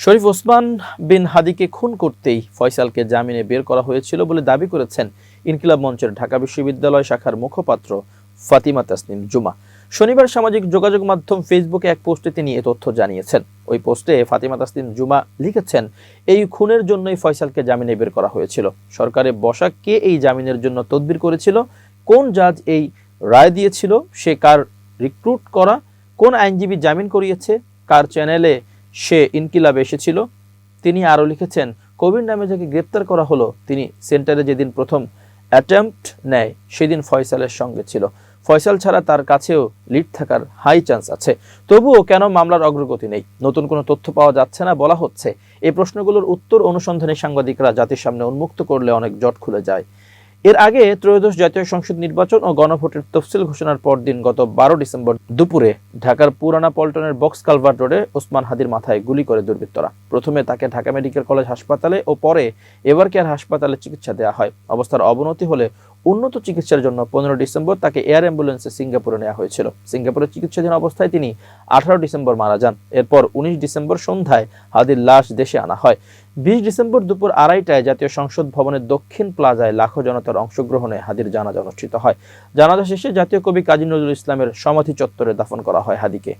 শরীফ ওসমান বিন হাদিকে খুন করতেই ফয়সালকে জামিনে বের করা হয়েছিল বলে দাবি করেছেন ইনকিলাব মঞ্চের ঢাকা বিশ্ববিদ্যালয় শাখার মুখপাত্র ফাতিমা তাসনিম জুমা। শনিবার সামাজিক যোগাযোগ মাধ্যম ফেসবুকে এক পোস্টে তিনি এ তথ্য জানিয়েছেন। ওই পোস্টে ফাতিমা তাসনিম জুমা লিখেছেন, এই খুনের জন্যই ফয়সালকে জামিনে বের করা হয়েছিল। সরকারে বসা কে এই জামিনের জন্য তদবির করেছিল, কোন জাজ এই রায় দিয়েছিল, সে কার রিক্রুট করা, কোন আইনজীবী জামিন করিয়েছে, কার চ্যানেলে সে ইনকিলাবে এসেছিল। তিনি আরো লিখেছেন, কবির নামে যাকে গ্রেপ্তার করা হলো তিনি সেন্টারে যেদিন প্রথম অ্যাটেম্পট নেয় সেদিন ফয়সালের সঙ্গে ছিল। ফয়সাল ছাড়া তার কাছেও লিড থাকার হাই চান্স আছে। তবুও কেন মামলার অগ্রগতি নেই? নতুন কোনো তথ্য পাওয়া যাচ্ছে না বলা হচ্ছে। এই প্রশ্নগুলোর উত্তর অনুসন্ধানী সাংবাদিকরা জাতির সামনে উন্মুক্ত করলে অনেক জট খুলে যায়। এর আগে ত্রয়োদশ জাতীয় সংসদ নির্বাচন ও গণভোটের তফসিল ঘোষণার পরদিন গত 12 ডিসেম্বর দুপুরে ঢাকার পুরানা পল্টনের বক্স কালভার্ট রোডে ওসমান হাদির মাথায় গুলি করে দুর্বৃত্তরা। প্রথমে তাকে ঢাকা মেডিকেল কলেজ হাসপাতালে ও পরে এভার কেয়ার হাসপাতালে চিকিৎসা দেওয়া হয়। অবস্থার অবনতি হলে উন্নত চিকিৎসার জন্য 15 ডিসেম্বর তাকে এয়ার অ্যাম্বুলেন্সে সিঙ্গাপুরে নেওয়া হয়েছিল। সিঙ্গাপুরে চিকিৎসাধীন অবস্থায় তিনি 18 ডিসেম্বর মারা যান। এরপর 19 ডিসেম্বর সন্ধ্যায় হাদির লাশ দেশে আনা হয়। 20 ডিসেম্বর দুপুর 2:30টায় জাতীয় সংসদ ভবনের দক্ষিণ প্লাজায় লাখো জনতার অংশগ্রহণে হাদির জানাজা অনুষ্ঠিত হয়। জানাজা শেষে জাতীয় কবি কাজী নজরুল ইসলামের সমাধি চত্বরে দাফন করা হয় হাদিকে।